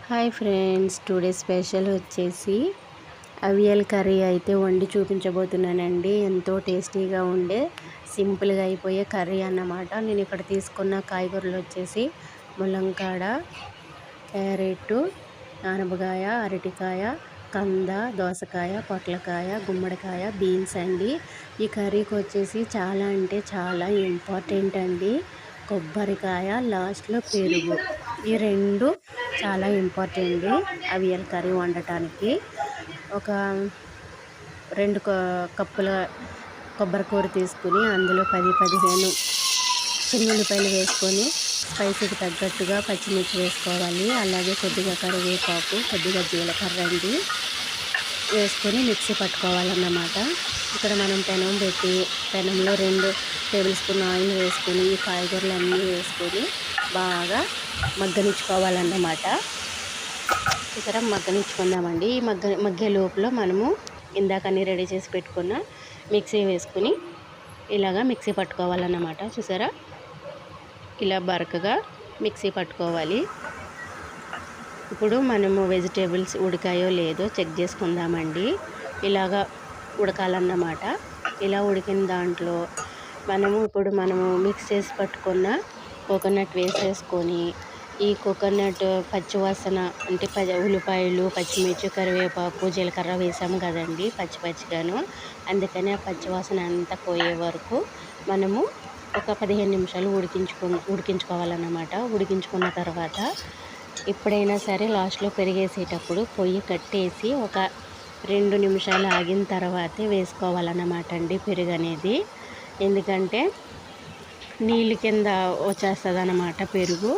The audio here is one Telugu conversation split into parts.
హాయ్ ఫ్రెండ్స్, టుడే స్పెషల్ వచ్చేసి అవియల్ కర్రీ అయితే వండి చూపించబోతున్నానండి. ఎంతో టేస్టీగా ఉండే సింపుల్గా అయిపోయే కర్రీ అన్నమాట. నేను ఇక్కడ తీసుకున్న కాయగూరలు వచ్చేసి ములంకాడ, క్యారెట్, ఆనపకాయ, అరటికాయ, కంద, దోసకాయ, పొట్లకాయ, గుమ్మడికాయ, బీన్స్ అండి. ఈ కర్రీకి వచ్చేసి చాలా అంటే చాలా ఇంపార్టెంట్ అండి. కొబ్బరికాయ, లాస్ట్లో పెరుగు, ఈ రెండు చాలా ఇంపార్టెంట్ అవియల్ కర్రీ వండటానికి. ఒక 2 కప్పుల కొబ్బరికూర తీసుకుని అందులో 10-15 చిన్నుల్లిపాయలు వేసుకొని స్పైసీకి తగ్గట్టుగా పచ్చిమిర్చి వేసుకోవాలి. అలాగే కొద్దిగా కరివేపాకు, కొద్దిగా జీలకర్ర అండి వేసుకొని మిక్సీ పట్టుకోవాలన్నమాట. ఇక్కడ మనం పెనం పెట్టి పెనంలో 2 టేబుల్ స్పూన్ ఆయిల్ వేసుకొని ఈ కాయగూరలు వేసుకొని బాగా మగ్గనిచ్చుకోవాలన్నమాట. ఇక్కడ మగ్గనిచ్చుకుందామండి. ఈ మగ్గే లోపల మనము ఇందాకని రెడీ చేసి పెట్టుకున్న మిక్సీ వేసుకుని ఇలాగా మిక్సీ పట్టుకోవాలన్నమాట. చూసారా, ఇలా బరకగా మిక్సీ పట్టుకోవాలి. ఇప్పుడు మనము వెజిటేబుల్స్ ఉడికాయో లేదో చెక్ చేసుకుందామండి. ఇలాగా ఉడకాలన్నమాట. ఇలా ఉడికిన దాంట్లో మనము మిక్స్ చేసి పట్టుకున్న కోకోనట్ వేసేసుకొని ఈ కోకోనట్ పచ్చివాసన అంటే ఉల్లిపాయలు, పచ్చిమిర్చి, కరివేపాకు, జీలకర్ర వేసాము కదండి పచ్చిగాను. అందుకని ఆ పచ్చివాసన అంతా పోయే వరకు మనము ఒక 15 నిమిషాలు ఉడికించుకోవాలన్నమాట. ఉడికించుకున్న తర్వాత ఎప్పుడైనా సరే లాస్ట్లో పెరిగేసేటప్పుడు పొయ్యి కట్టేసి ఒక 2 నిమిషాలు ఆగిన తర్వాతే వేసుకోవాలన్నమాట అండి పెరుగు అనేది. ఎందుకంటే నీళ్ళు కింద వచ్చేస్తుంది అన్నమాట పెరుగు.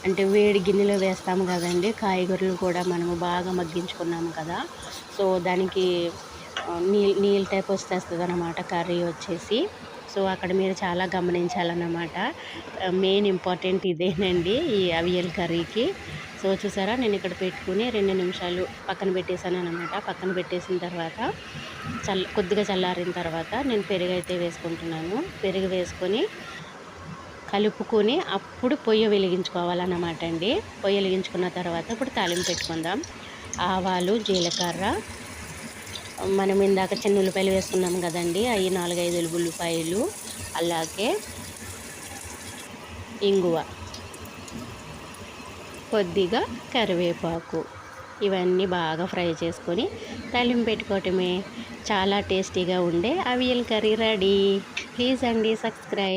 అంటే వేడి గిన్నెలో వేస్తాము కదండి. కాయగూరలు కూడా మనము బాగా మగ్గించుకున్నాము కదా, సో దానికి నీళ్ళు టైప్ వచ్చేస్తుంది అన్నమాట కర్రీ వచ్చేసి. సో అక్కడ మీరు చాలా గమనించాలన్నమాట. మెయిన్ ఇంపార్టెంట్ ఇదేనండి ఈ అవియల్ కర్రీకి. సో చూసారా, నేను ఇక్కడ పెట్టుకుని 2 నిమిషాలు పక్కన పెట్టేశాను అన్నమాట. పక్కన పెట్టేసిన తర్వాత కొద్దిగా చల్లారిన తర్వాత నేను పెరుగు అయితే వేసుకుంటున్నాను. పెరుగు వేసుకొని కలుపుకొని అప్పుడు పొయ్యి వెలిగించుకోవాలన్నమాట అండి. పొయ్యి వెలిగించుకున్న తర్వాత ఇప్పుడు తాలింపు పెట్టుకుందాం. ఆవాలు, జీలకర్ర, మనం ఇందాక చిన్న ఉల్లిపాయలు వేసుకున్నాం కదండి, అవి 4-5 ఉల్లిపాయలు, అలాగే ఇంగువ, కొద్దిగా కరివేపాకు, ఇవన్నీ బాగా ఫ్రై చేసుకొని తాలింపు పెట్టుకోవటమే. చాలా టేస్టీగా ఉండే అవియల్ కర్రీ రెడీ. ప్లీజ్ అండి సబ్స్క్రైబ్.